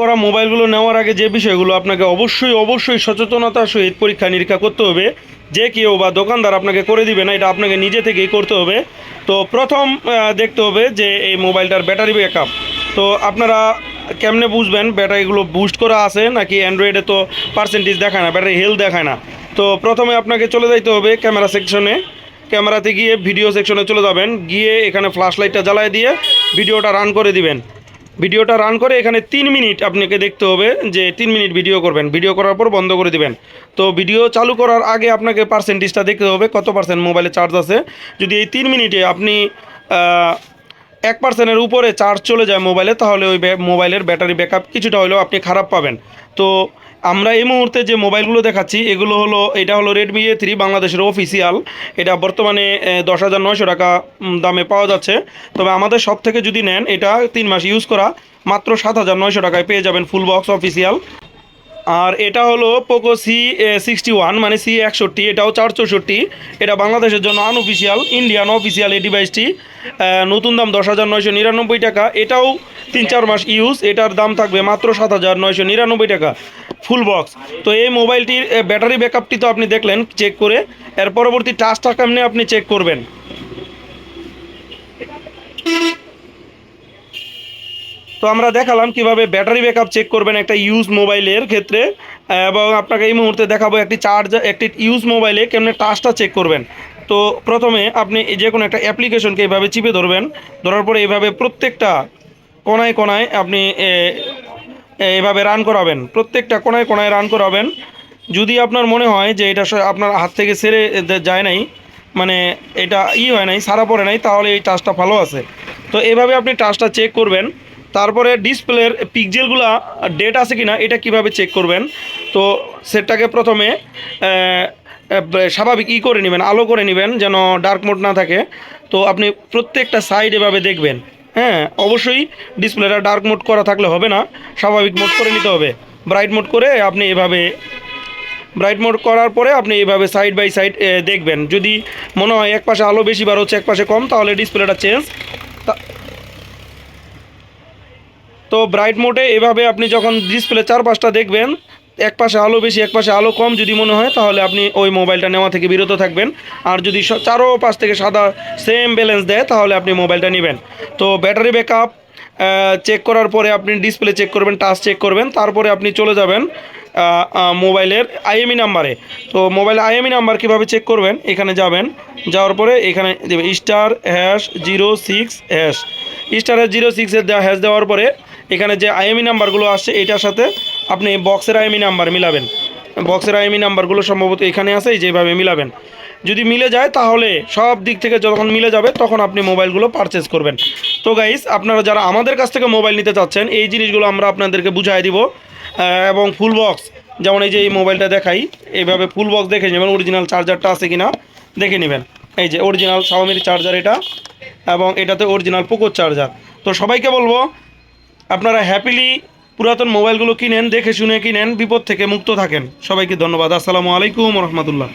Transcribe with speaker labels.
Speaker 1: করা মোবাইলগুলো নেওয়ার আগে যে বিষয়গুলো আপনাকে অবশ্যই সচেতনতার সহিত পরীক্ষা নিরীক্ষা করতে হবে। যে কেউ বা দোকানদার আপনাকে করে দিবে না, এটা আপনাকে নিজে থেকেই করতে হবে। তো প্রথম দেখতে হবে যে এই মোবাইলটার ব্যাটারি ব্যাকআপ। তো আপনারা কেমনে বুঝবেন ব্যাটারিগুলো বুস্ট করা আছে নাকি? অ্যান্ড্রয়েডে তো পার্সেন্টেজ দেখায় না, ব্যাটারি হেলথ দেখায় না। তো প্রথমে আপনাকে চলে যাইতে হবে ক্যামেরা সেকশনে। ক্যামেরাতে গিয়ে ভিডিও সেকশনে চলে যাবেন, গিয়ে এখানে ফ্ল্যাশ লাইটটা জ্বালায় দিয়ে ভিডিওটা রান করে দিবেন। ভিডিওটা রান করে এখানে 3 মিনিট আপনাকে দেখতে হবে যে 3 মিনিট ভিডিও করবেন। ভিডিও করার পর বন্ধ করে দিবেন। তো ভিডিও চালু করার আগে আপনাকে পার্সেন্টেজটা দেখতে হবে কত পার্সেন্ট মোবাইলে চার্জ আছে। যদি এই 3 মিনিটে আপনি 1%-এর উপরে চার্জ চলে যায় মোবাইলে, তাহলে ওই মোবাইলের ব্যাটারি ব্যাকআপ কিছুটা হলেও আপনি খারাপ পাবেন। তো আমরা এই মুহূর্তে যে মোবাইলগুলো দেখাচ্ছি এগুলো হলো, এটা হলো Redmi A3 বাংলাদেশের অফিসিয়াল। এটা বর্তমানে 10,900 টাকা দামে পাওয়া যাচ্ছে। তবে আমাদের সব থেকে যদি নেন, এটা 3 মাস ইউজ করা মাত্র 7,900 টাকায় পেয়ে যাবেন ফুল বক্স অফিসিয়াল। আর এটা হলো পোকো C61 মানে C61, এটাও 464। এটা বাংলাদেশের জন্য আনঅফিসিয়াল, ইন্ডিয়ান অফিসিয়াল এই ডিভাইসটি। নতুন দাম 10,999 টাকা। এটাও 3-4 মাস ইউজ, এটার দাম থাকবে মাত্র 7,999 টাকা ফুল বক্স। তো এই মোবাইলটির ব্যাটারি ব্যাকআপটি তো আপনি দেখলেন চেক করে। এর পরবর্তী টাচটা কেমনে আপনি চেক করবেন। তো আমরা দেখালাম কিভাবে ব্যাটারি ব্যাকআপ চেক করবেন একটা ইউজ মোবাইলের ক্ষেত্রে, এবং আপনাকে এই মুহূর্তে দেখাবো একটি ইউজ মোবাইলে কেমনে টাচটা চেক করবেন। তো প্রথমে আপনি যে কোনো একটা অ্যাপ্লিকেশনকে এইভাবে চিপে ধরবেন। ধরার পরে এইভাবে প্রত্যেকটা কোনায় কোনায় আপনি এভাবে রান করাবেন, প্রত্যেকটা কোনায় কোনায় রান করাবেন। যদি আপনার মনে হয় যে এটা আপনার হাত থেকে ছেড়ে যায় নাই, মানে এটা হয় নাই, সারা পড়ে নাই, তাহলে এই টাচটা ভালো আছে। তো এভাবে আপনি টাচটা চেক করবেন। তারপরে ডিসপ্লের পিক্সেলগুলো ডেট আছে কিনা এটা কিভাবে চেক করবেন। তো সেটটাকে প্রথমে স্বাভাবিক করে নেবেন, আলো করে নেবেন যেন ডার্ক মোড না থাকে। তো আপনি প্রত্যেকটা সাইড এভাবে দেখবেন। হ্যাঁ, অবশ্যই ডিসপ্লেটা ডার্ক মোড করা থাকলে হবে না, স্বাভাবিক মোড করে নিতে হবে। ব্রাইট মোড করে আপনি এভাবে ব্রাইট মোড করার পরে আপনি এইভাবে সাইড বাই সাইড দেখবেন। যদি মনে হয় এক পাশে আলো বেশি বার হচ্ছে এক পাশে কম, তাহলে ডিসপ্লেটা চেঞ্জ। তো ব্রাইট মোডে এভাবে আপনি যখন ডিসপ্লে 4-5টা দেখবেন, এক পাশে আলো বেশি এক পাশে আলো কম যদি মনে হয়, তাহলে আপনি ওই মোবাইলটা নেওয়া থেকে বিরত থাকবেন। আর যদি চারো পাশ থেকে সাদা সেম ব্যালেন্স দেয়, তাহলে আপনি মোবাইলটা নেবেন। তো ব্যাটারি ব্যাকআপ চেক করার পরে আপনি ডিসপ্লে চেক করবেন, টাচ চেক করবেন, তারপরে আপনি চলে যাবেন মোবাইলের আইএমই নাম্বারে। তো মোবাইল আইএমই নাম্বার কীভাবে চেক করবেন, এখানে যাবেন, যাওয়ার পরে এখানে দেবেন *#06#, *#06-এর হ্যাশ দেওয়ার পরে এখানে যে আইএমই নাম্বারগুলো আসছে এটার সাথে আপনি বক্সের আইএমই নাম্বার মিলাবেন। বক্সের আইএমই নাম্বারগুলো সম্ভবত এখানে আছে, যেভাবে মিলাবেন। যদি মিলে যায় তাহলে সব দিক থেকে যখন মিলে যাবে তখন আপনি মোবাইলগুলো পারচেস করবেন। তো গাইস, আপনারা যারা আমাদের কাছ থেকে মোবাইল নিতে চাচ্ছেন, এই জিনিসগুলো আমরা আপনাদেরকে বুঝাই দিব। এবং ফুল বক্স, যেমন এই যে এই মোবাইলটা দেখাই, এইভাবে ফুল বক্স দেখে নেবেন, অরিজিনাল চার্জারটা আছে কিনা দেখে নেবেন। এই যে অরিজিনাল শাওমির চার্জার এটা, এবং এটাতে অরিজিনাল পোকোর চার্জার। তো সবাইকে বলবো আপনারা হ্যাপিলি পুরাতন মোবাইলগুলো কিনেন, দেখে শুনে কিনেন, বিপদ থেকে মুক্ত থাকেন। সবাইকে ধন্যবাদ। আসসালামু আলাইকুম রহমতুল্লাহ।